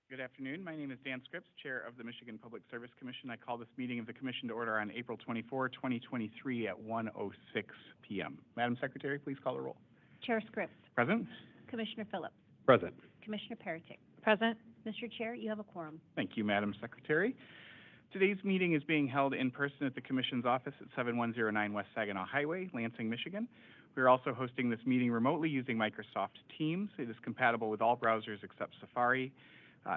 Good afternoon. My name is Dan Scripps, Chair of the Michigan Public Service Commission. I call this meeting of the Commission to order on April 24, 2023 at 1:06 p.m. Madam Secretary, please call the roll. Chair Scripps. Present. Commissioner Phillips. Present. Commissioner Peretick. Present. Mr. Chair, you have a quorum. Thank you, Madam Secretary. Today's meeting is being held in person at the Commission's office at 7109 West Saginaw Highway, Lansing, Michigan. We are also hosting this meeting remotely using Microsoft Teams. It is compatible with all browsers except Safari.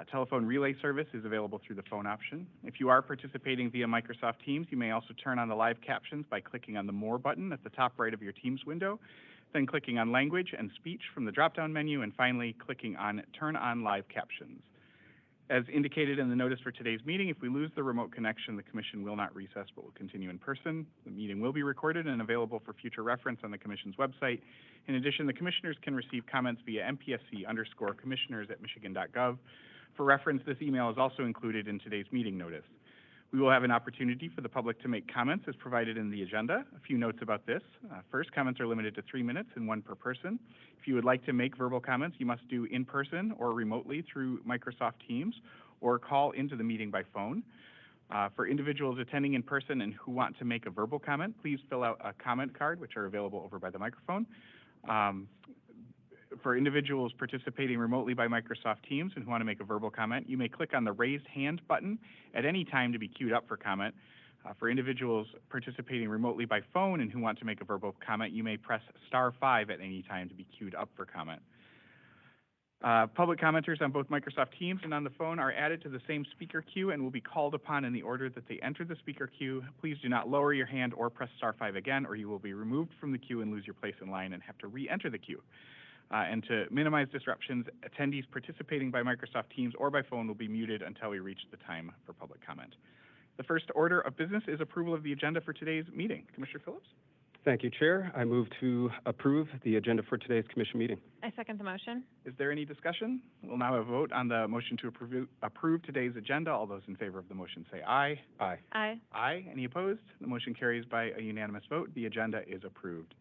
Telephone relay service is available through the phone option. If you are participating via Microsoft Teams, you may also turn on the live captions by clicking on the More button at the top right of your Teams window, then clicking on Language and Speech from the drop-down menu, and finally clicking on Turn on Live Captions. As indicated in the notice for today's meeting, if we lose the remote connection, the Commission will not recess but will continue in person. The meeting will be recorded and available for future reference on the Commission's website. In addition, the Commissioners can receive comments via mpsc_commissioners@michigan.gov. For reference, this email is also included in today's meeting notice. We will have an opportunity for the public to make comments as provided in the agenda. A few notes about this. First, comments are limited to 3 minutes and 1 per person. If you would like to make verbal comments, you must do in person or remotely through Microsoft Teams or call into the meeting by phone. For individuals attending in person and who want to make a verbal comment, please fill out a comment card, which are available over by the microphone. For individuals participating remotely by Microsoft Teams and who want to make a verbal comment, you may click on the raised hand button at any time to be queued up for comment. For individuals participating remotely by phone and who want to make a verbal comment, you may press *5 at any time to be queued up for comment. Public commenters on both Microsoft Teams and on the phone are added to the same speaker queue and will be called upon in the order that they enter the speaker queue. Please do not lower your hand or press star 5 again, or you will be removed from the queue and lose your place in line and have to re-enter the queue. And to minimize disruptions, attendees participating by Microsoft Teams or by phone will be muted until we reach the time for public comment. The first order of business is approval of the agenda for today's meeting. Commissioner Phillips? Thank you, Chair. I move to approve the agenda for today's commission meeting. I second the motion. Is there any discussion? We'll now have a vote on the motion to approve today's agenda. All those in favor of the motion say aye. Aye. Aye. Aye. Any opposed? The motion carries by a unanimous vote. The agenda is approved.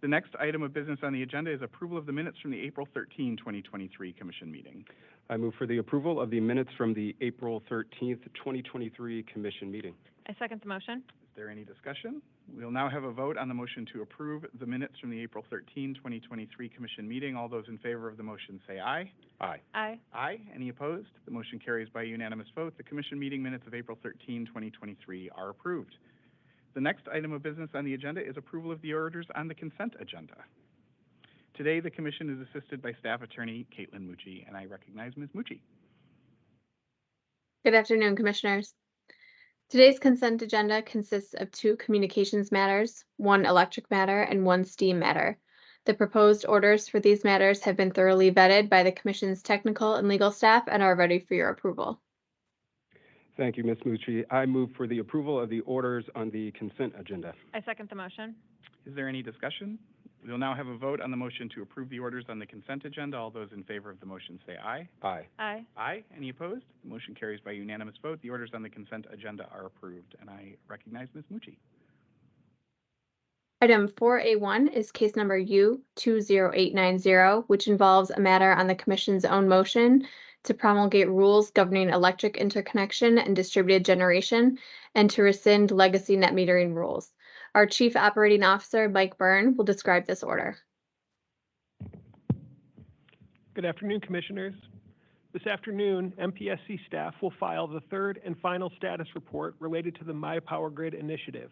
The next item of business on the agenda is approval of the minutes from the April 13, 2023 commission meeting. I move for the approval of the minutes from the April 13th, 2023 commission meeting. I second the motion. Is there any discussion? We'll now have a vote on the motion to approve the minutes from the April 13, 2023 commission meeting. All those in favor of the motion say aye. Aye. Aye. Aye. Any opposed? The motion carries by a unanimous vote. The commission meeting minutes of April 13, 2023 are approved. The next item of business on the agenda is approval of the orders on the consent agenda. Today, the commission is assisted by staff attorney Caitlin Mucci, and I recognize Ms. Mucci. Good afternoon, Commissioners. Today's consent agenda consists of 2 communications matters, 1 electric matter, and 1 steam matter. The proposed orders for these matters have been thoroughly vetted by the Commission's technical and legal staff and are ready for your approval. Thank you, Ms. Mucci. I move for the approval of the orders on the consent agenda. I second the motion. Is there any discussion? We will now have a vote on the motion to approve the orders on the consent agenda. All those in favor of the motion say aye. Aye. Aye. Aye. Any opposed? The motion carries by unanimous vote. The orders on the consent agenda are approved, and I recognize Ms. Mucci. Item 4A1 is case number U20890, which involves a matter on the Commission's own motion to promulgate rules governing electric interconnection and distributed generation and to rescind legacy net metering rules. Our Chief Operating Officer, Mike Byrne, will describe this order. Good afternoon, Commissioners. This afternoon, MPSC staff will file the 3rd and final status report related to the MyPowerGrid initiative.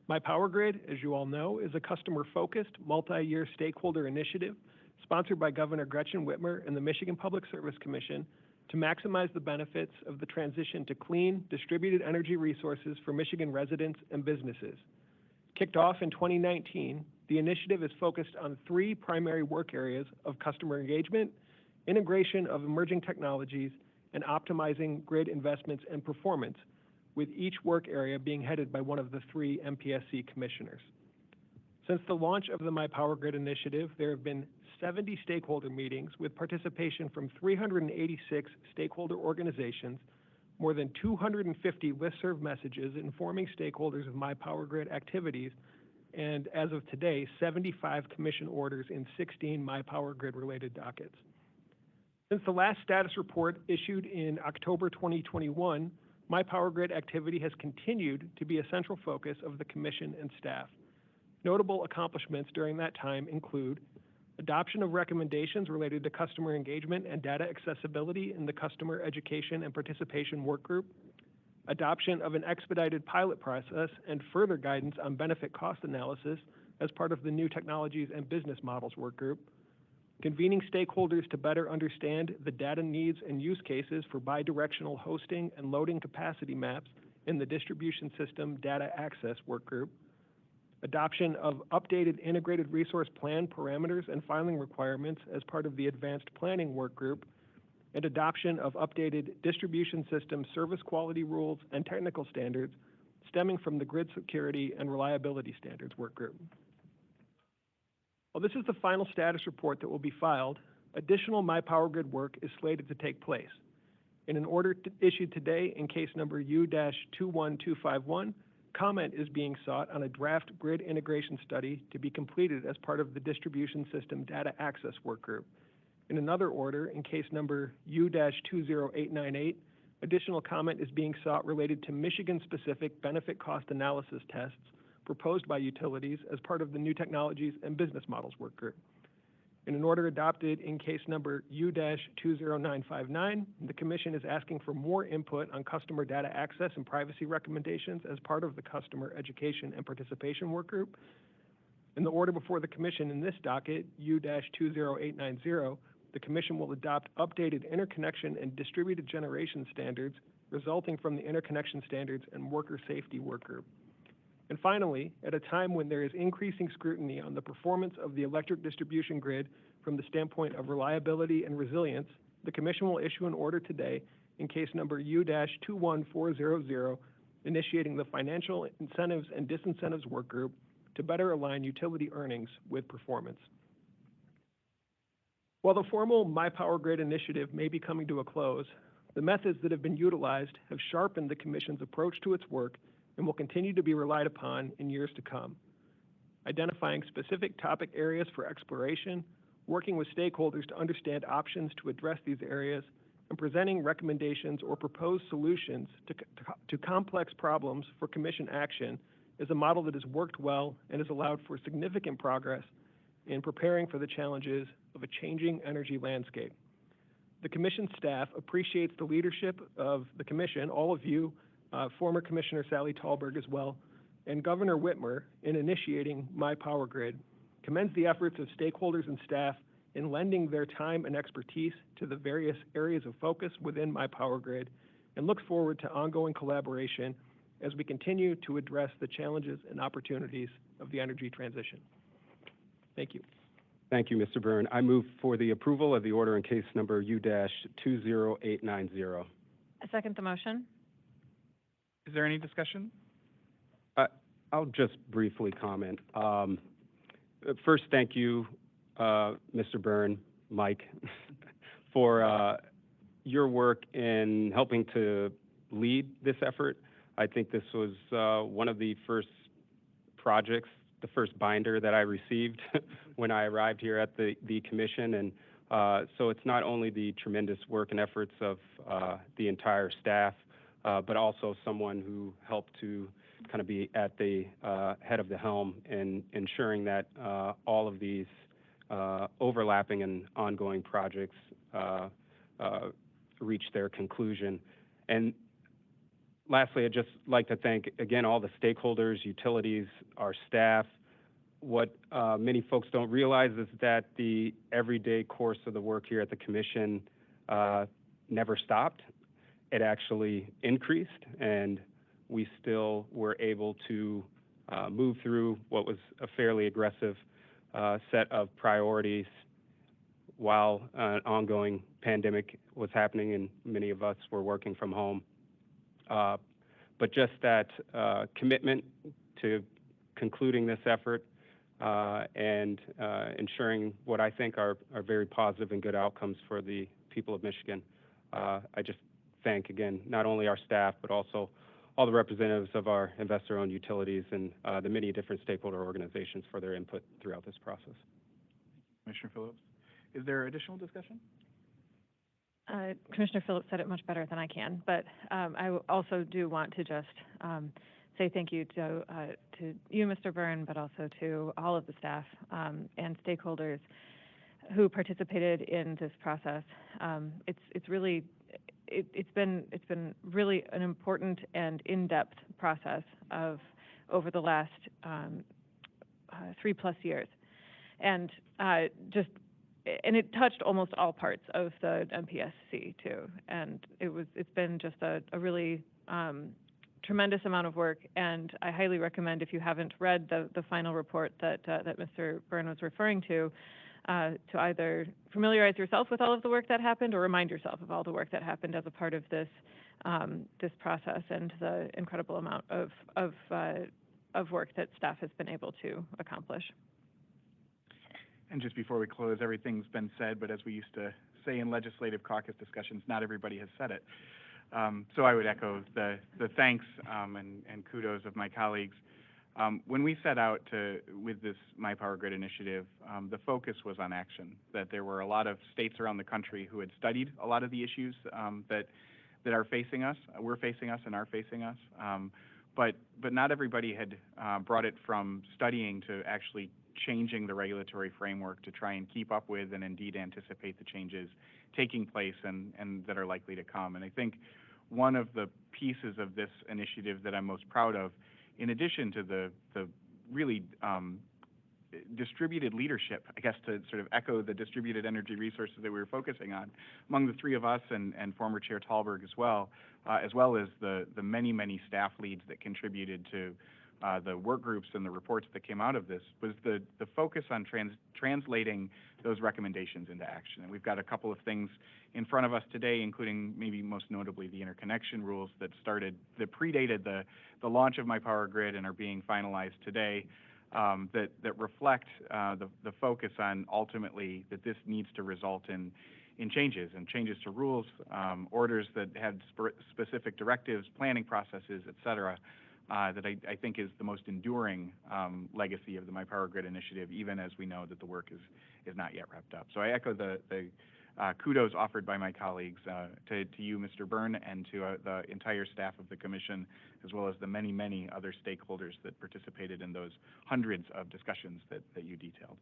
MyPowerGrid, as you all know, is a customer-focused, multi-year stakeholder initiative sponsored by Governor Gretchen Whitmer and the Michigan Public Service Commission to maximize the benefits of the transition to clean, distributed energy resources for Michigan residents and businesses. Kicked off in 2019, the initiative is focused on 3 primary work areas of customer engagement, integration of emerging technologies, and optimizing grid investments and performance, with each work area being headed by one of the 3 MPSC commissioners. Since the launch of the MyPowerGrid initiative, there have been 70 stakeholder meetings with participation from 386 stakeholder organizations, more than 250 listserv messages informing stakeholders of MyPowerGrid activities, and as of today, 75 commission orders in 16 MyPowerGrid-related dockets. Since the last status report issued in October 2021, MyPowerGrid activity has continued to be a central focus of the Commission and staff. Notable accomplishments during that time include adoption of recommendations related to customer engagement and data accessibility in the Customer Education and Participation Workgroup, adoption of an expedited pilot process and further guidance on benefit cost analysis as part of the New Technologies and Business Models Workgroup, convening stakeholders to better understand the data needs and use cases for bidirectional hosting and loading capacity maps in the Distribution System Data Access Workgroup, adoption of updated integrated resource plan parameters and filing requirements as part of the Advanced Planning Workgroup, and adoption of updated distribution system service quality rules and technical standards stemming from the Grid Security and Reliability Standards Workgroup. While this is the final status report that will be filed, additional MyPowerGrid work is slated to take place. In an order issued today in case number U-21251, comment is being sought on a draft grid integration study to be completed as part of the Distribution System Data Access Workgroup. In another order, in case number U-20898, additional comment is being sought related to Michigan-specific benefit cost analysis tests proposed by utilities as part of the New Technologies and Business Models Workgroup. In an order adopted in case number U-20959, the Commission is asking for more input on customer data access and privacy recommendations as part of the Customer Education and Participation Workgroup. In the order before the Commission in this docket, U-20890, the Commission will adopt updated interconnection and distributed generation standards resulting from the Interconnection Standards and Worker Safety Work Group. And finally, at a time when there is increasing scrutiny on the performance of the electric distribution grid from the standpoint of reliability and resilience, the Commission will issue an order today in case number U-21400, initiating the Financial Incentives and Disincentives Work Group to better align utility earnings with performance. While the formal My Power Grid initiative may be coming to a close, the methods that have been utilized have sharpened the Commission's approach to its work and will continue to be relied upon in years to come. Identifying specific topic areas for exploration, working with stakeholders to understand options to address these areas, and presenting recommendations or proposed solutions to complex problems for Commission action is a model that has worked well and has allowed for significant progress in preparing for the challenges of a changing energy landscape. The Commission staff appreciates the leadership of the Commission, all of you, former Commissioner Sally Tallberg as well, and Governor Whitmer in initiating My Power Grid, commends the efforts of stakeholders and staff in lending their time and expertise to the various areas of focus within My Power Grid, and looks forward to ongoing collaboration as we continue to address the challenges and opportunities of the energy transition. Thank you. Thank you, Mr. Byrne. I move for the approval of the order in case number U-20890. I second the motion. Is there any discussion? I'll just briefly comment. First, thank you, Mr. Byrne, Mike, for your work in helping to lead this effort. I think this was one of the first projects, the first binder that I received when I arrived here at the Commission. And so it's not only the tremendous work and efforts of the entire staff, but also someone who helped to kind of be at the head of the helm in ensuring that all of these overlapping and ongoing projects reach their conclusion. And lastly, I'd just like to thank, again, all the stakeholders, utilities, our staff. What many folks don't realize is that the everyday course of the work here at the Commission never stopped. It actually increased, and we still were able to move through what was a fairly aggressive set of priorities while an ongoing pandemic was happening and many of us were working from home. But just that commitment to concluding this effort and ensuring what I think are very positive and good outcomes for the people of Michigan. I just thank, again, not only our staff, but also all the representatives of our investor-owned utilities and the many different stakeholder organizations for their input throughout this process. Commissioner Phillips, is there additional discussion? Commissioner Phillips said it much better than I can, but I also do want to just say thank you to you, Mr. Byrne, but also to all of the staff and stakeholders who participated in this process. It's been really an important and in-depth process of over the last 3+ years, and it touched almost all parts of the MPSC too, and it's been just a really tremendous amount of work, and I highly recommend, if you haven't read the final report that Mr. Byrne was referring to either familiarize yourself with all of the work that happened or remind yourself of all the work that happened as a part of this process and the incredible amount of work that staff has been able to accomplish. And just before we close, everything's been said, but as we used to say in legislative caucus discussions, not everybody has said it. So I would echo the thanks and kudos of my colleagues. When we set out with this My Power Grid initiative, the focus was on action, that there were a lot of states around the country who had studied a lot of the issues that are facing us, were facing us and are facing us. But not everybody had brought it from studying to actually changing the regulatory framework to try and keep up with and indeed anticipate the changes taking place and that are likely to come. And I think one of the pieces of this initiative that I'm most proud of, in addition to the really distributed leadership, I guess, to sort of echo the distributed energy resources that we were focusing on among the three of us and former Chair Talberg as well as the many, many staff leads that contributed to the work groups and the reports that came out of this, was the focus on translating those recommendations into action. And we've got a couple of things in front of us today, including maybe most notably the interconnection rules that predated the launch of My Power Grid and are being finalized today, that reflect the focus on ultimately that this needs to result in changes to rules, orders that had specific directives, planning processes, et cetera, that I think is the most enduring legacy of the My Power Grid initiative, even as we know that the work is not yet wrapped up. So I echo the kudos offered by my colleagues to you, Mr. Byrne, and to the entire staff of the Commission, as well as the many, many other stakeholders that participated in those hundreds of discussions that you detailed.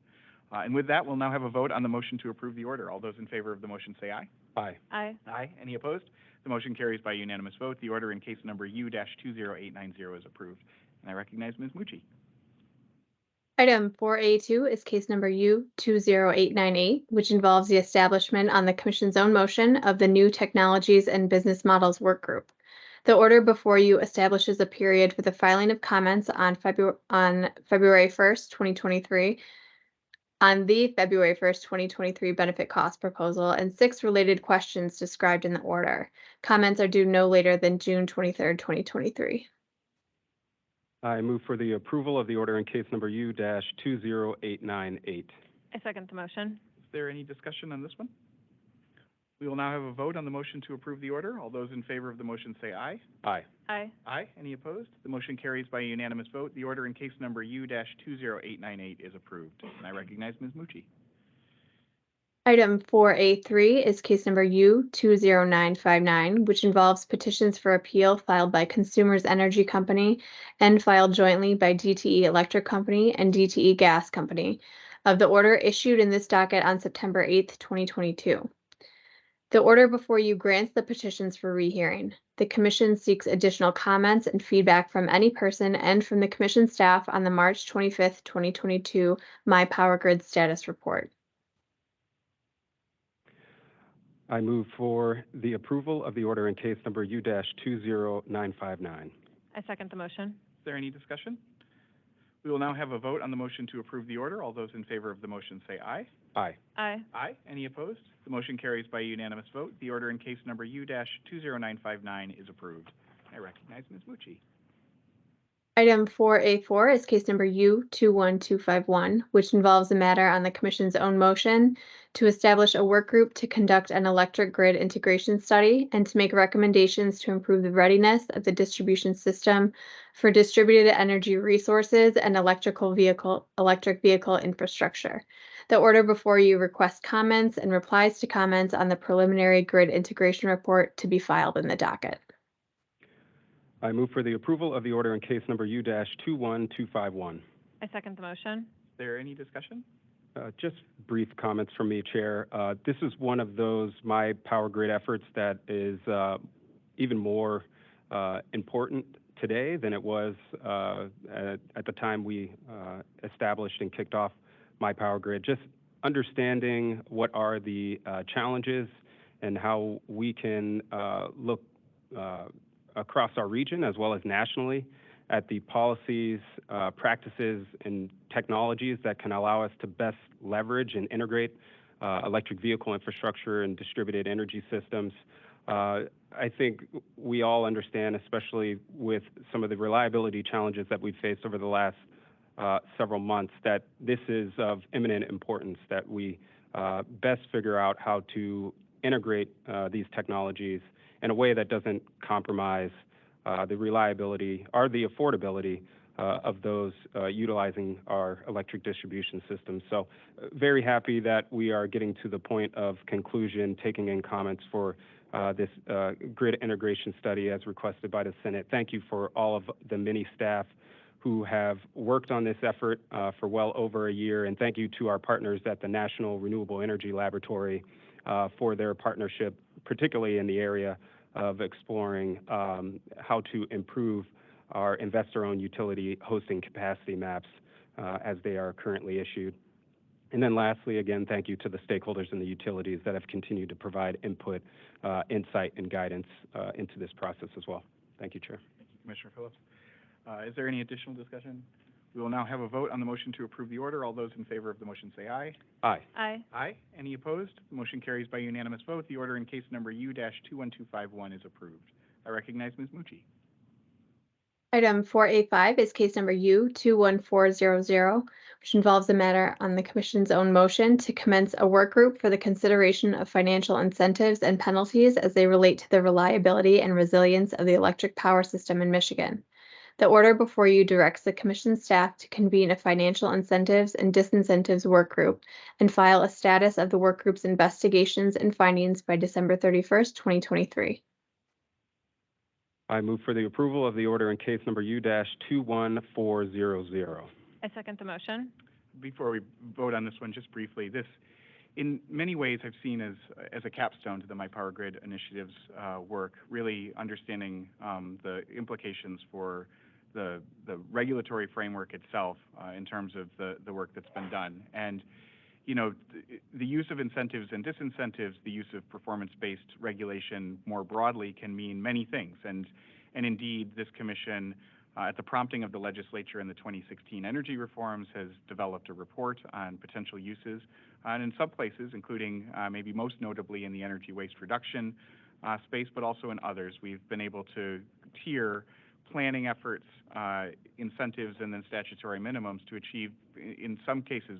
And with that, we'll now have a vote on the motion to approve the order. All those in favor of the motion say aye. Aye. Aye. Aye. Any opposed? The motion carries by unanimous vote. The order in case number U-20890 is approved. And I recognize Ms. Mucci. Item 4A2 is case number U-20898, which involves the establishment on the Commission's own motion of the New Technologies and Business Models Work Group. The order before you establishes a period for the filing of comments on February 1st, 2023, on the February 1st, 2023 benefit cost proposal and 6 related questions described in the order. Comments are due no later than June 23rd, 2023. I move for the approval of the order in case number U-20898. I second the motion. Is there any discussion on this one? We will now have a vote on the motion to approve the order. All those in favor of the motion say aye. Aye. Aye. Aye. Any opposed? The motion carries by unanimous vote. The order in case number U-20898 is approved. And I recognize Ms. Mucci. Item 4A3 is case number U-20959, which involves petitions for appeal filed by Consumers Energy Company and filed jointly by DTE Electric Company and DTE Gas Company of the order issued in this docket on September 8th, 2022. The order before you grants the petitions for rehearing. The Commission seeks additional comments and feedback from any person and from the Commission staff on the March 25th, 2022 My Power Grid status report. I move for the approval of the order in case number U-20959. I second the motion. Is there any discussion? We will now have a vote on the motion to approve the order. All those in favor of the motion say aye. Aye. Aye. Aye. Any opposed? The motion carries by unanimous vote. The order in case number U-20959 is approved. I recognize Ms. Mucci. Item 4A4 is case number U-21251, which involves a matter on the Commission's own motion to establish a work group to conduct an electric grid integration study and to make recommendations to improve the readiness of the distribution system for distributed energy resources and electric vehicle infrastructure. The order before you requests comments and replies to comments on the preliminary grid integration report to be filed in the docket. I move for the approval of the order in case number U-21251. I second the motion. Is there any discussion? Just brief comments from me, Chair. This is one of those My Power Grid efforts that is even more important today than it was at the time we established and kicked off My Power Grid. Just understanding what are the challenges and how we can look across our region as well as nationally at the policies, practices, and technologies that can allow us to best leverage and integrate electric vehicle infrastructure and distributed energy systems. I think we all understand, especially with some of the reliability challenges that we've faced over the last several months, that this is of imminent importance, that we best figure out how to integrate these technologies in a way that doesn't compromise the reliability or the affordability of those utilizing our electric distribution system. So very happy that we are getting to the point of conclusion, taking in comments for this grid integration study as requested by the Senate. Thank you for all of the many staff who have worked on this effort for well over a year, and thank you to our partners at the National Renewable Energy Laboratory for their partnership, particularly in the area of exploring how to improve our investor-owned utility hosting capacity maps as they are currently issued. And then lastly, again, thank you to the stakeholders and the utilities that have continued to provide input, insight, and guidance into this process as well. Thank you, Chair. Thank you, Commissioner Phillips. Is there any additional discussion? We will now have a vote on the motion to approve the order. All those in favor of the motion say aye. Aye. Aye. Aye. Any opposed? The motion carries by unanimous vote. The order in case number U-21251 is approved. I recognize Ms. Mucci. Item 4A5 is case number U21400, which involves a matter on the Commission's own motion to commence a work group for the consideration of financial incentives and penalties as they relate to the reliability and resilience of the electric power system in Michigan. The order before you directs the Commission staff to convene a financial incentives and disincentives work group and file a status of the work group's investigations and findings by December 31st, 2023. I move for the approval of the order in case number U-21400. I second the motion. Before we vote on this one, just briefly, this, in many ways, I've seen as a capstone to the My Power Grid initiative's work, really understanding the implications for the regulatory framework itself in terms of the work that's been done. And, you know, the use of incentives and disincentives, the use of performance-based regulation more broadly can mean many things. And indeed, this commission, at the prompting of the legislature in the 2016 energy reforms, has developed a report on potential uses. And in some places, including maybe most notably in the energy waste reduction space, but also in others, we've been able to tier planning efforts, incentives, and then statutory minimums to achieve, in some cases,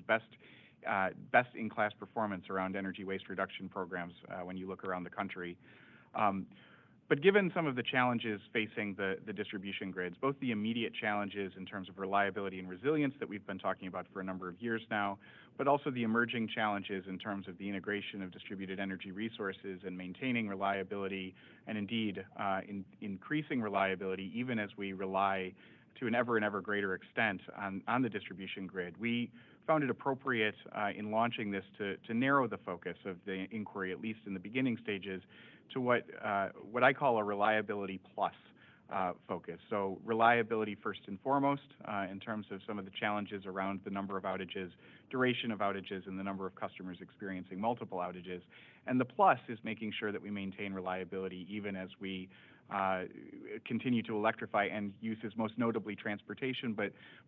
best-in-class performance around energy waste reduction programs when you look around the country. But given some of the challenges facing the distribution grids, both the immediate challenges in terms of reliability and resilience that we've been talking about for a number of years now, but also the emerging challenges in terms of the integration of distributed energy resources and maintaining reliability, and indeed increasing reliability even as we rely to an ever and ever greater extent on the distribution grid, we found it appropriate in launching this to narrow the focus of the inquiry, at least in the beginning stages, to what I call a reliability plus focus. So reliability first and foremost in terms of some of the challenges around the number of outages, duration of outages, and the number of customers experiencing multiple outages. And the plus is making sure that we maintain reliability even as we continue to electrify end uses, most notably transportation,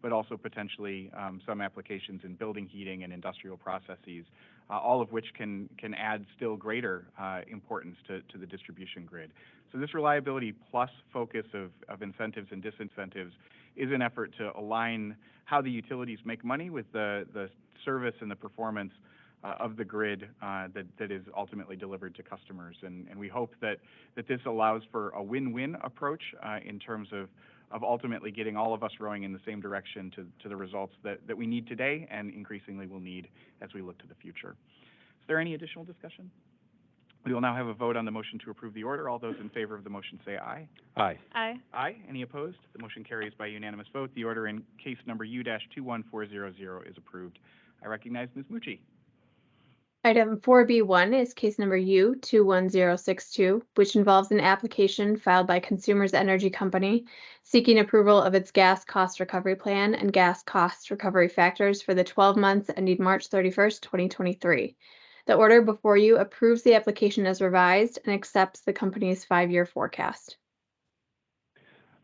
but also potentially some applications in building heating and industrial processes, all of which can add still greater importance to the distribution grid. So this reliability plus focus of incentives and disincentives is an effort to align how the utilities make money with the service and the performance of the grid that is ultimately delivered to customers. And we hope that this allows for a win-win approach in terms of ultimately getting all of us rowing in the same direction to the results that we need today and increasingly will need as we look to the future. Is there any additional discussion? We will now have a vote on the motion to approve the order. All those in favor of the motion say aye. Aye. Aye. Aye. Any opposed? The motion carries by unanimous vote. The order in case number U-21400 is approved. I recognize Ms. Mucci. Item 4B1 is case number U21062, which involves an application filed by Consumers Energy Company seeking approval of its gas cost recovery plan and gas cost recovery factors for the 12 months ending March 31st, 2023. The order before you approves the application as revised and accepts the company's 5-year forecast.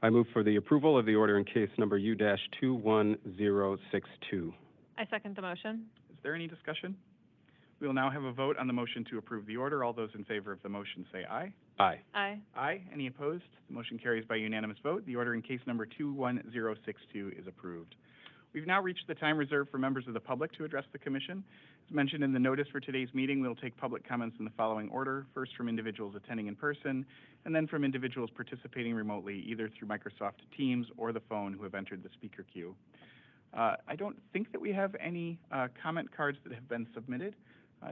I move for the approval of the order in case number U-21062. I second the motion. Is there any discussion? We will now have a vote on the motion to approve the order. All those in favor of the motion say aye. Aye. Aye. Aye. Any opposed? The motion carries by unanimous vote. The order in case number 21062 is approved. We've now reached the time reserved for members of the public to address the Commission. As mentioned in the notice for today's meeting, we'll take public comments in the following order. First from individuals attending in person, and then from individuals participating remotely, either through Microsoft Teams or the phone who have entered the speaker queue. I don't think that we have any comment cards that have been submitted.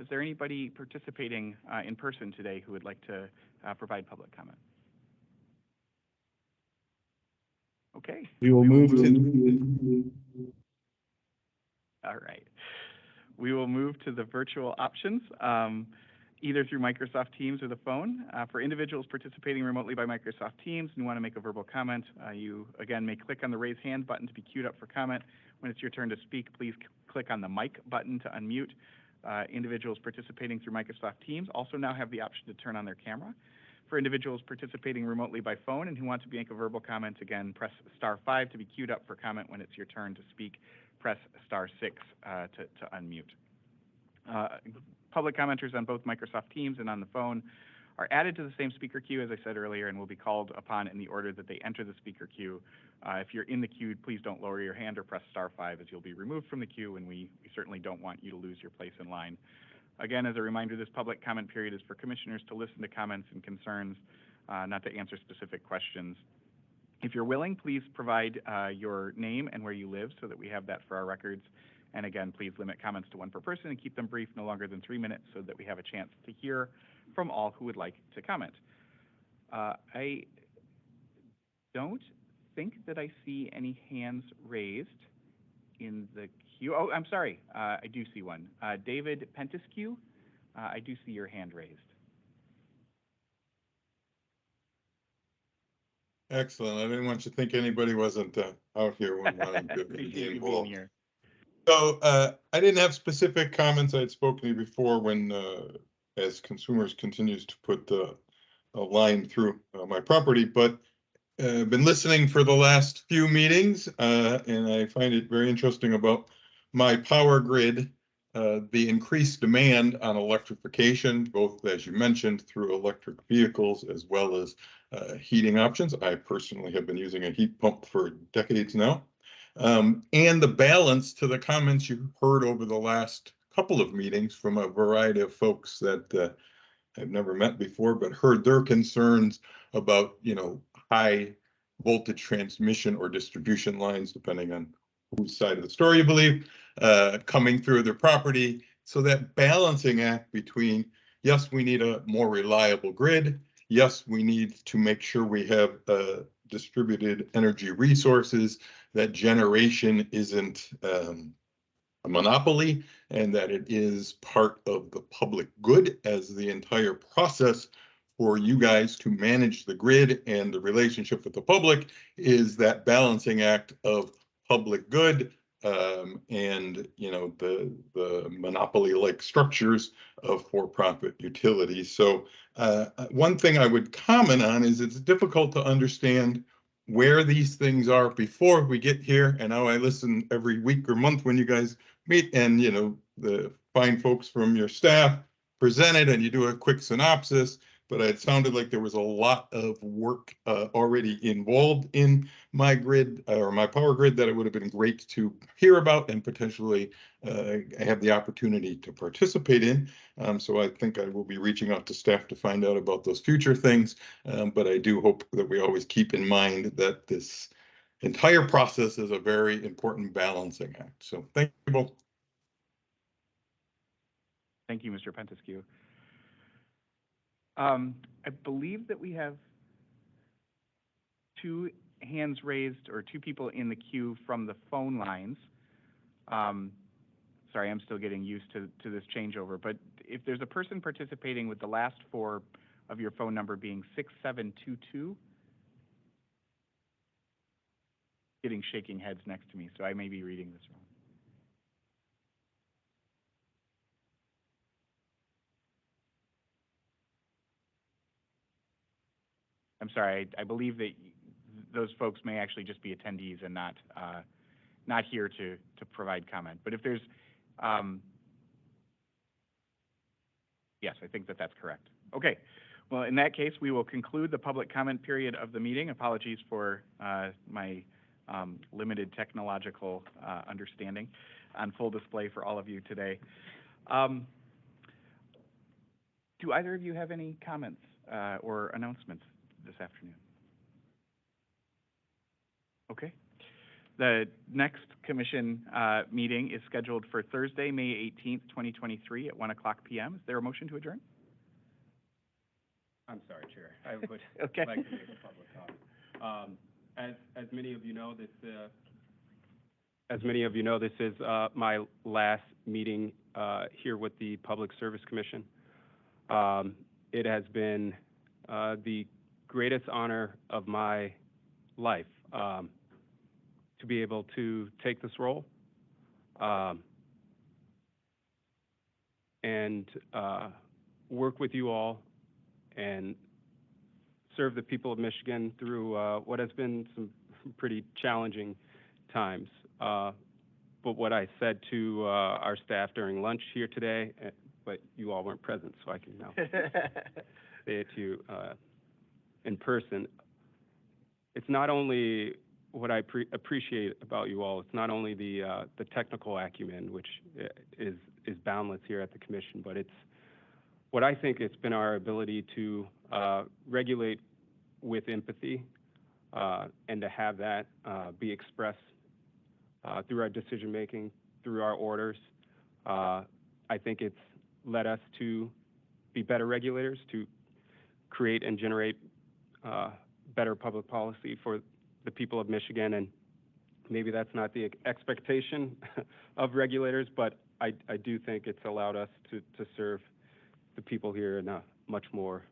Is there anybody participating in person today who would like to provide public comment? Okay. We will move to. All right. We will move to the virtual options, either through Microsoft Teams or the phone. For individuals participating remotely by Microsoft Teams and want to make a verbal comment, you, again, may click on the raise hand button to be queued up for comment. When it's your turn to speak, please click on the mic button to unmute. Individuals participating through Microsoft Teams also now have the option to turn on their camera. For individuals participating remotely by phone and who want to make a verbal comment, again, press *5 to be queued up for comment. When it's your turn to speak, press *6 to unmute. Public commenters on both Microsoft Teams and on the phone are added to the same speaker queue, as I said earlier, and will be called upon in the order that they enter the speaker queue. If you're in the queue, please don't lower your hand or press *5, as you'll be removed from the queue, and we certainly don't want you to lose your place in line. Again, as a reminder, this public comment period is for commissioners to listen to comments and concerns, not to answer specific questions. If you're willing, please provide your name and where you live so that we have that for our records. And again, please limit comments to one per person and keep them brief, no longer than 3 minutes, so that we have a chance to hear from all who would like to comment. I don't think that I see any hands raised in the queue. Oh, I'm sorry, I do see one. David Pentiscu, I do see your hand raised. Excellent. I didn't want you to think anybody wasn't out here when wanting to be Appreciate you being involved. here. So I didn't have specific comments. I had spoken to you before when, as consumers continues to put a line through my property, but been listening for the last few meetings, and I find it very interesting about my power grid, the increased demand on electrification, both, as you mentioned, through electric vehicles as well as heating options. I personally have been using a heat pump for decades now. And the balance to the comments you heard over the last couple of meetings from a variety of folks that I've never met before, but heard their concerns about, high voltage transmission or distribution lines, depending on whose side of the story you believe, coming through their property. So that balancing act between, yes, we need a more reliable grid. Yes, we need to make sure we have distributed energy resources, that generation isn't a monopoly, and that it is part of the public good, as the entire process for you guys to manage the grid and the relationship with the public is that balancing act of public good and the monopoly-like structures of for-profit utilities. So one thing I would comment on is it's difficult to understand where these things are before we get here. And now I listen every week or month when you guys meet, and the fine folks from your staff present it, and you do a quick synopsis. But it sounded like there was a lot of work already involved in my grid or my power grid that it would have been great to hear about and potentially have the opportunity to participate in. So I think I will be reaching out to staff to find out about those future things. But I do hope that we always keep in mind that this entire process is a very important balancing act. So thank you both. Thank you, Mr. Pentiscu. I believe that we have 2 hands raised, or 2 people in the queue from the phone lines. Sorry, I'm still getting used to this changeover, but if there's a person participating with the last 4 of your phone number being 6722, getting shaking heads next to me, so I may be reading this wrong. I'm sorry, I believe that those folks may actually just be attendees and not here to provide comment. But if there's, yes, I think that's correct. Okay, well, in that case, we will conclude the public comment period of the meeting. Apologies for my limited technological understanding on full display for all of you today. Do either of you have any comments or announcements this afternoon? Okay. The next commission meeting is scheduled for Thursday, May 18th, 2023 at 1:00 p.m. Is there a motion to adjourn? I'm sorry, Chair. I would Okay. like to make a public comment. As many of you know, this is my last meeting here with the Public Service Commission. It has been the greatest honor of my life to be able to take this role. and work with you all and serve the people of Michigan through what has been some pretty challenging times. But what I said to our staff during lunch here today, but you all weren't present, so I can now say it to you in person. It's not only what I appreciate about you all. It's not only the technical acumen, which is boundless here at the commission, but it's what I think it's been our ability to regulate with empathy and to have that be expressed through our decision making, through our orders. I think it's led us to be better regulators, to create and generate better public policy for the people of Michigan. And maybe that's not the expectation of regulators, but I do think it's allowed us to serve the people here in a much more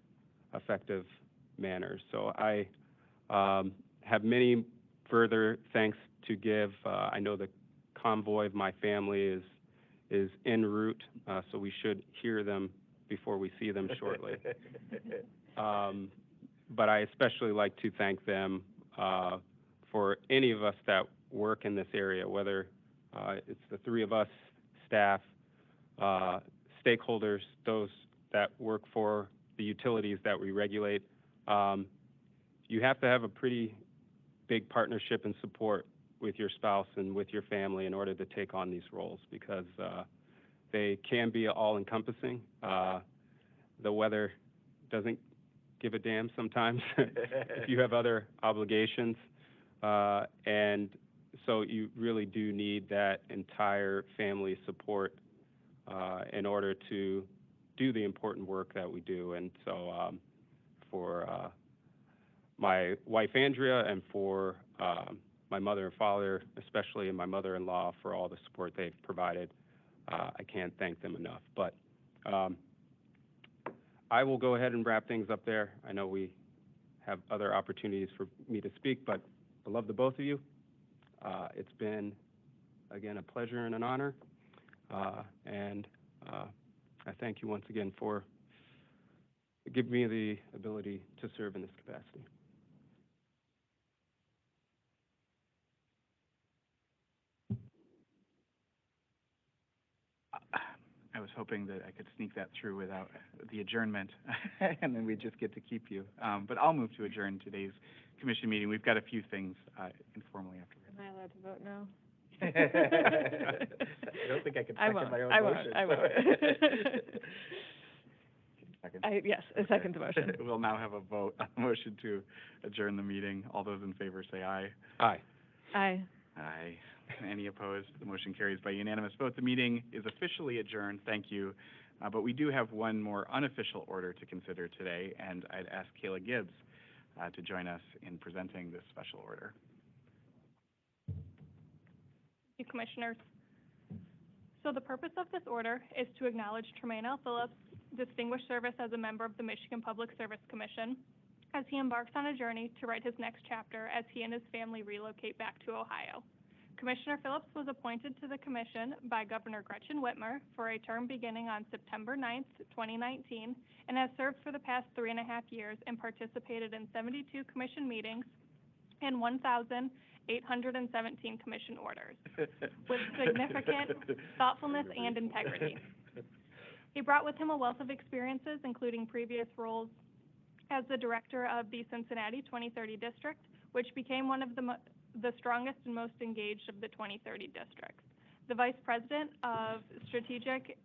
effective manner. So I have many further thanks to give. I know the convoy of my family is en route, so we should hear them before we see them shortly. But I especially like to thank them for any of us that work in this area, whether it's the three of us, staff, stakeholders, those that work for the utilities that we regulate. You have to have a pretty big partnership and support with your spouse and with your family in order to take on these roles, because they can be all-encompassing. The weather doesn't give a damn sometimes if you have other obligations. And so you really do need that entire family support in order to do the important work that we do. And so for my wife, Andrea, and for my mother and father, especially, and my mother-in-law, for all the support they've provided, I can't thank them enough. But I will go ahead and wrap things up there. I know we have other opportunities for me to speak, but I love the both of you. It's been, again, a pleasure and an honor. And I thank you once again for giving me the ability to serve in this capacity. I was hoping that I could sneak that through without the adjournment, and then we'd just get to keep you. But I'll move to adjourn today's commission meeting. We've got a few things informally afterwards. Am I allowed to vote no? I don't think I can second my own motion. I won't. Second? Yes, I second the motion. We'll now have a vote on the motion to adjourn the meeting. All those in favor say aye. Aye. Aye. Aye. Any opposed? The motion carries by unanimous vote. The meeting is officially adjourned. Thank you. But we do have one more unofficial order to consider today, and I'd ask Kayla Gibbs to join us in presenting this special order. Thank you, Commissioners. So the purpose of this order is to acknowledge Tremaine L. Phillips' distinguished service as a member of the Michigan Public Service Commission as he embarks on a journey to write his next chapter as he and his family relocate back to Ohio. Commissioner Phillips was appointed to the commission by Governor Gretchen Whitmer for a term beginning on September 9th, 2019, and has served for the past 3.5 years and participated in 72 commission meetings and 1,817 commission orders with significant thoughtfulness and integrity. He brought with him a wealth of experiences, including previous roles as the director of the Cincinnati 2030 District, which became one of the strongest and most engaged of the 2030 districts. The Vice President of Strategic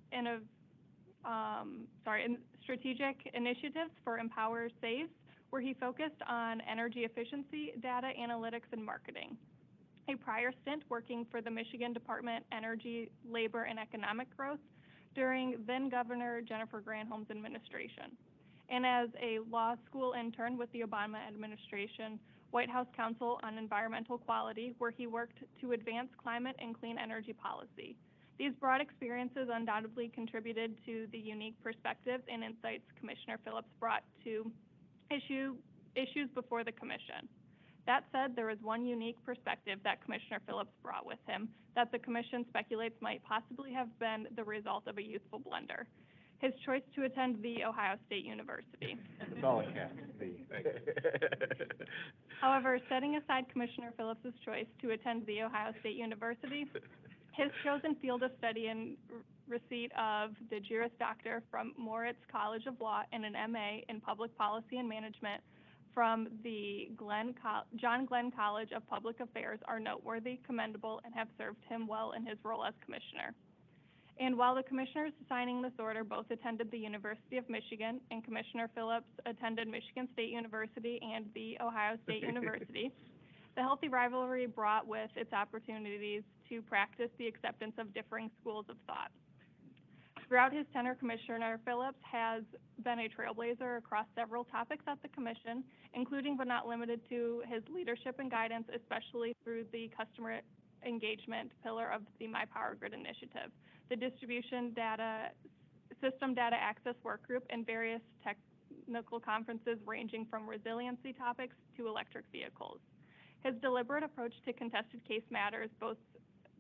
Initiatives for Empower Saves, where he focused on energy efficiency, data analytics, and marketing. A prior stint working for the Michigan Department Energy, Labor, and Economic Growth during then-Governor Jennifer Granholm's administration. And as a law school intern with the Obama administration, White House Council on Environmental Quality, where he worked to advance climate and clean energy policy. These broad experiences undoubtedly contributed to the unique perspectives and insights Commissioner Phillips brought to issues before the Commission. That said, there is one unique perspective that Commissioner Phillips brought with him that the Commission speculates might possibly have been the result of a youthful blunder: his choice to attend The Ohio State University. It's all a cat. However, setting aside Commissioner Phillips' choice to attend The Ohio State University, his chosen field of study and receipt of the Juris Doctor from Moritz College of Law and an MA in Public Policy and Management from the John Glenn College of Public Affairs are noteworthy, commendable, and have served him well in his role as commissioner. And while the commissioners signing this order both attended the University of Michigan, and Commissioner Phillips attended Michigan State University and the Ohio State University, the healthy rivalry brought with its opportunities to practice the acceptance of differing schools of thought. Throughout his tenure, Commissioner Phillips has been a trailblazer across several topics at the Commission, including but not limited to his leadership and guidance, especially through the customer engagement pillar of the My Power Grid initiative, the distribution data, system data access work group, and various technical conferences ranging from resiliency topics to electric vehicles. His deliberate approach to contested case matters both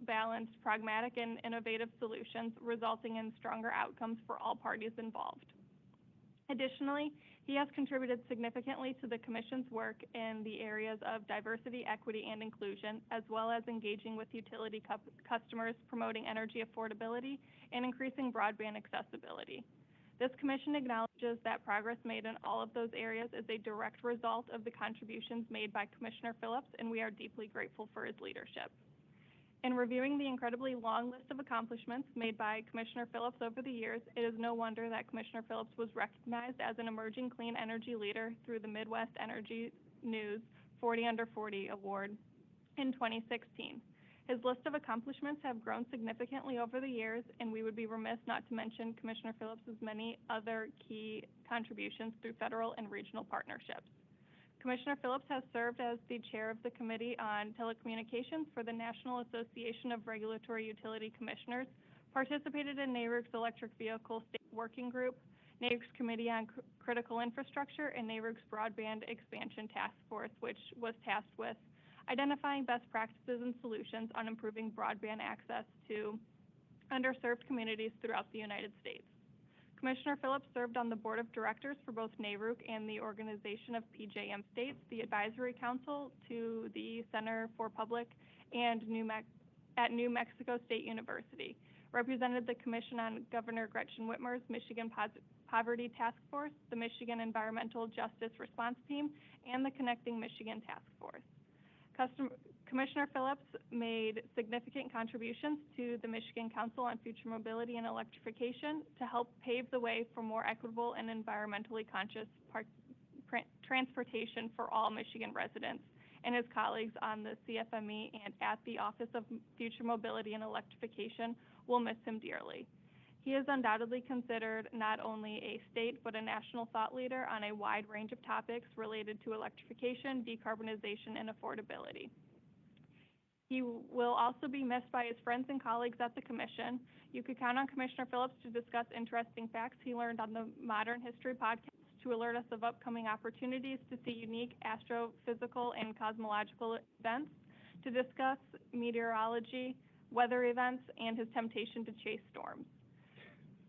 balanced pragmatic and innovative solutions, resulting in stronger outcomes for all parties involved. Additionally, he has contributed significantly to the Commission's work in the areas of diversity, equity, and inclusion, as well as engaging with utility customers, promoting energy affordability, and increasing broadband accessibility. This Commission acknowledges that progress made in all of those areas is a direct result of the contributions made by Commissioner Phillips, and we are deeply grateful for his leadership. In reviewing the incredibly long list of accomplishments made by Commissioner Phillips over the years, it is no wonder that Commissioner Phillips was recognized as an emerging clean energy leader through the Midwest Energy News 40 Under 40 Award in 2016. His list of accomplishments have grown significantly over the years, and we would be remiss not to mention Commissioner Phillips' many other key contributions through federal and regional partnerships. Commissioner Phillips has served as the chair of the Committee on Telecommunications for the National Association of Regulatory Utility Commissioners, participated in NARUC's Electric Vehicle State Working Group, NARUC's Committee on Critical Infrastructure, and NARUC's Broadband Expansion Task Force, which was tasked with identifying best practices and solutions on improving broadband access to underserved communities throughout the United States. Commissioner Phillips served on the board of directors for both NARUC and the Organization of PJM States, the advisory council to the Center for Public and at New Mexico State University, represented the Commission on Governor Gretchen Whitmer's Michigan Poverty Task Force, the Michigan Environmental Justice Response Team, and the Connecting Michigan Task Force. Commissioner Phillips made significant contributions to the Michigan Council on Future Mobility and Electrification to help pave the way for more equitable and environmentally conscious transportation for all Michigan residents, and his colleagues on the CFME and at the Office of Future Mobility and Electrification will miss him dearly. He is undoubtedly considered not only a state but a national thought leader on a wide range of topics related to electrification, decarbonization, and affordability. He will also be missed by his friends and colleagues at the Commission. You could count on Commissioner Phillips to discuss interesting facts he learned on the Modern History podcast, to alert us of upcoming opportunities to see unique astrophysical and cosmological events, to discuss meteorology, weather events, and his temptation to chase storms.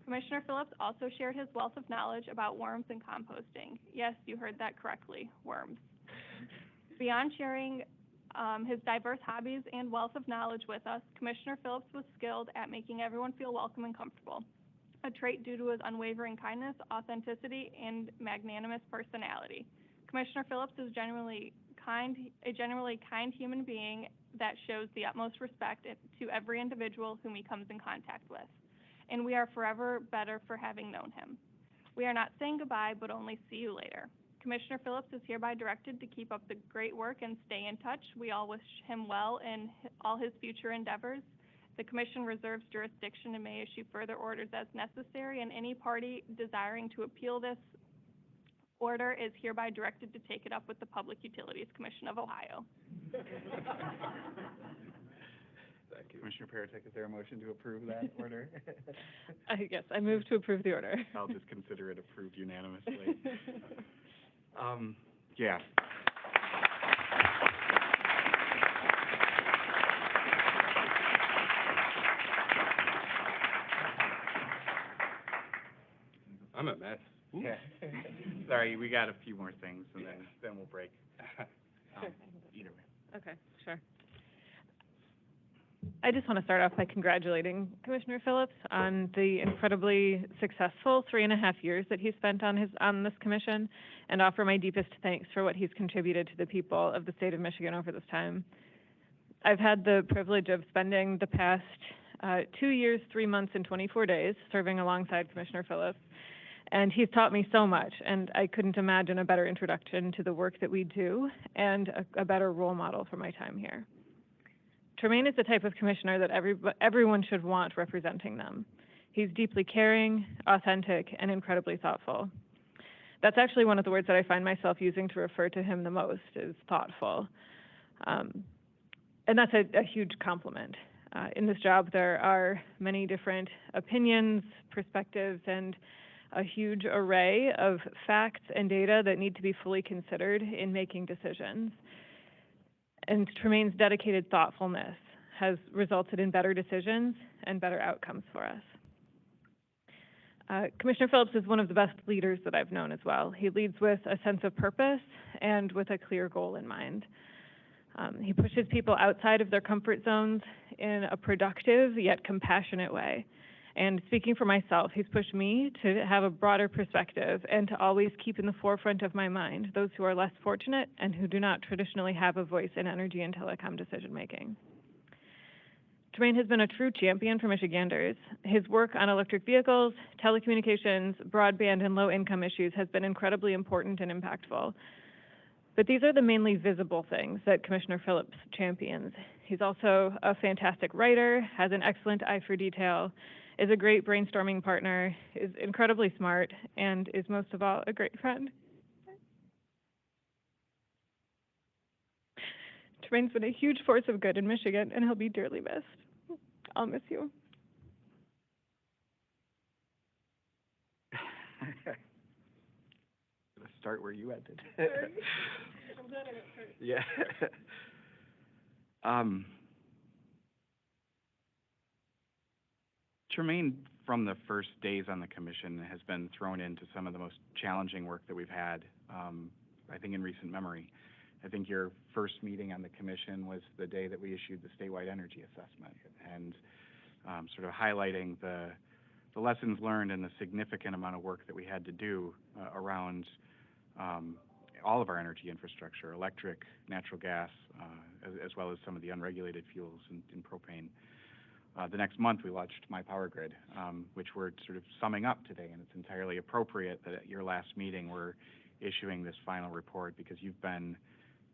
Commissioner Phillips also shared his wealth of knowledge about worms and composting. Yes, you heard that correctly, worms. Beyond sharing his diverse hobbies and wealth of knowledge with us, Commissioner Phillips was skilled at making everyone feel welcome and comfortable, a trait due to his unwavering kindness, authenticity, and magnanimous personality. Commissioner Phillips is a genuinely kind human being that shows the utmost respect to every individual whom he comes in contact with, and we are forever better for having known him. We are not saying goodbye, but only see you later. Commissioner Phillips is hereby directed to keep up the great work and stay in touch. We all wish him well in all his future endeavors. The Commission reserves jurisdiction and may issue further orders as necessary, and any party desiring to appeal this order is hereby directed to take it up with the Public Utilities Commission of Ohio. Thank you. Commissioner Peretick, is there a motion to approve that order? Yes, I move to approve the order. I'll just consider it approved unanimously. Yeah. I'm a mess. Yeah. Sorry, we got a few more things, and then we'll break. Either way. Okay, sure. I just want to start off by congratulating Commissioner Phillips on the incredibly successful 3.5 years that he spent on this commission, and offer my deepest thanks for what he's contributed to the people of the state of Michigan over this time. I've had the privilege of spending the past 2 years, 3 months, and 24 days serving alongside Commissioner Phillips, and he's taught me so much, and I couldn't imagine a better introduction to the work that we do and a better role model for my time here. Tremaine is the type of commissioner that everyone should want representing them. He's deeply caring, authentic, and incredibly thoughtful. That's actually one of the words that I find myself using to refer to him the most, is thoughtful. And that's a huge compliment. In this job, there are many different opinions, perspectives, and a huge array of facts and data that need to be fully considered in making decisions. And Tremaine's dedicated thoughtfulness has resulted in better decisions and better outcomes for us. Commissioner Phillips is one of the best leaders that I've known as well. He leads with a sense of purpose and with a clear goal in mind. He pushes people outside of their comfort zones in a productive yet compassionate way. And speaking for myself, he's pushed me to have a broader perspective and to always keep in the forefront of my mind those who are less fortunate and who do not traditionally have a voice in energy and telecom decision making. Tremaine has been a true champion for Michiganders. His work on electric vehicles, telecommunications, broadband, and low-income issues has been incredibly important and impactful. But these are the mainly visible things that Commissioner Phillips champions. He's also a fantastic writer, has an excellent eye for detail, is a great brainstorming partner, is incredibly smart, and is most of all a great friend. Tremaine's been a huge force of good in Michigan, and he'll be dearly missed. I'll miss you. Let's start where you ended. I'm glad I went first. Yeah. Tremaine, from the first days on the commission, has been thrown into some of the most challenging work that we've had, I think, in recent memory. I think your first meeting on the commission was the day that we issued the statewide energy assessment, and sort of highlighting the lessons learned and the significant amount of work that we had to do around all of our energy infrastructure, electric, natural gas, as well as some of the unregulated fuels and propane. The next month, we launched My Power Grid, which we're sort of summing up today, and it's entirely appropriate that at your last meeting, we're issuing this final report because you've been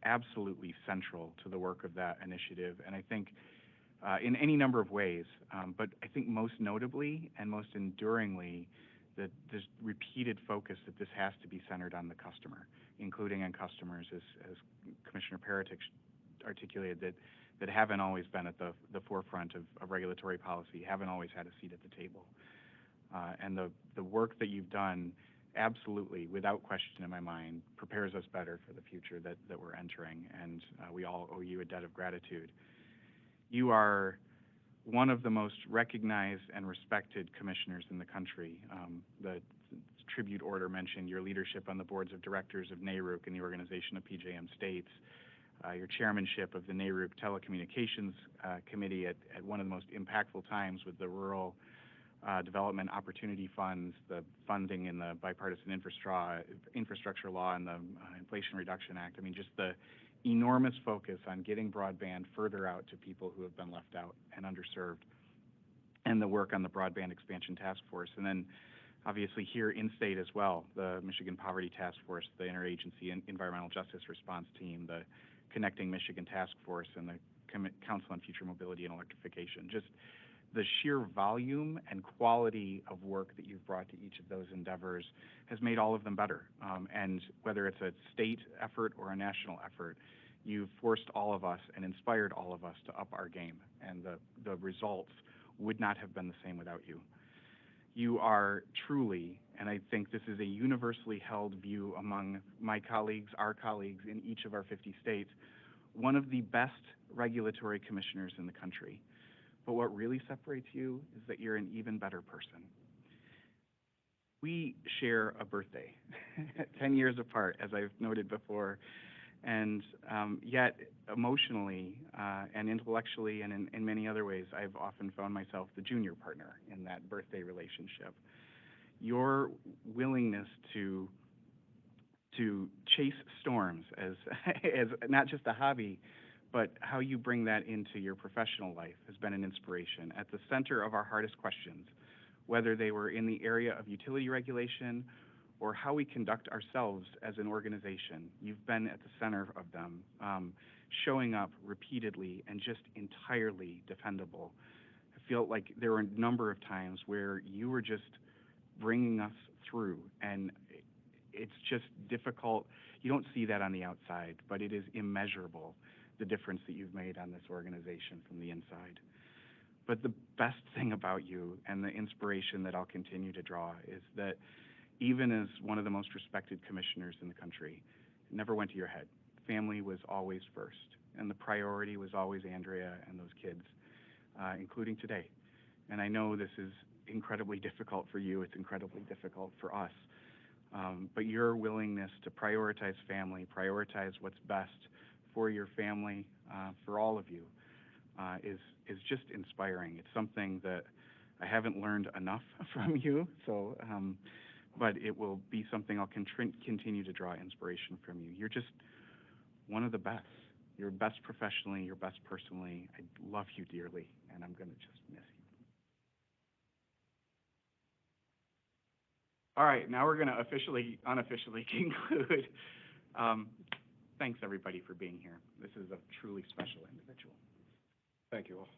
absolutely central to the work of that initiative, and I think in any number of ways, but I think most notably and most enduringly, that this repeated focus that this has to be centered on the customer, including on customers, as Commissioner Peretick articulated, that haven't always been at the forefront of regulatory policy, haven't always had a seat at the table. And the work that you've done, absolutely, without question in my mind, prepares us better for the future that we're entering, and we all owe you a debt of gratitude. You are one of the most recognized and respected commissioners in the country. The tribute order mentioned your leadership on the boards of directors of NARUC and the organization of PJM States, your chairmanship of the NARUC Telecommunications Committee at one of the most impactful times with the Rural Development Opportunity Funds, the funding in the Bipartisan Infrastructure Law and the Inflation Reduction Act. I mean, just the enormous focus on getting broadband further out to people who have been left out and underserved, and the work on the Broadband Expansion Task Force. And then obviously here in state as well, the Michigan Poverty Task Force, the Interagency Environmental Justice Response Team, the Connecting Michigan Task Force, and the Council on Future Mobility and Electrification. Just the sheer volume and quality of work that you've brought to each of those endeavors has made all of them better. And whether it's a state effort or a national effort, you've forced all of us and inspired all of us to up our game, and the results would not have been the same without you. You are truly, and I think this is a universally held view among my colleagues, our colleagues in each of our 50 states, one of the best regulatory commissioners in the country. But what really separates you is that you're an even better person. We share a birthday, 10 years apart, as I've noted before, and yet emotionally and intellectually and in many other ways, I've often found myself the junior partner in that birthday relationship. Your willingness to chase storms as as not just a hobby, but how you bring that into your professional life has been an inspiration. At the center of our hardest questions, whether they were in the area of utility regulation or how we conduct ourselves as an organization, you've been at the center of them, showing up repeatedly and just entirely dependable. I feel like there were a number of times where you were just bringing us through, and it's just difficult. You don't see that on the outside, but it is immeasurable, the difference that you've made on this organization from the inside. But the best thing about you and the inspiration that I'll continue to draw is that even as one of the most respected commissioners in the country, it never went to your head. Family was always first, and the priority was always Andrea and those kids, including today. And I know this is incredibly difficult for you. It's incredibly difficult for us. But your willingness to prioritize family, prioritize what's best for your family, for all of you, is just inspiring. It's something that I haven't learned enough from you, so but it will be something I'll continue to draw inspiration from you. You're just one of the best. You're best professionally, you're best personally. I love you dearly, and I'm going to just miss you. All right, now we're going to unofficially conclude. Thanks, everybody, for being here. This is a truly special individual. Thank you all.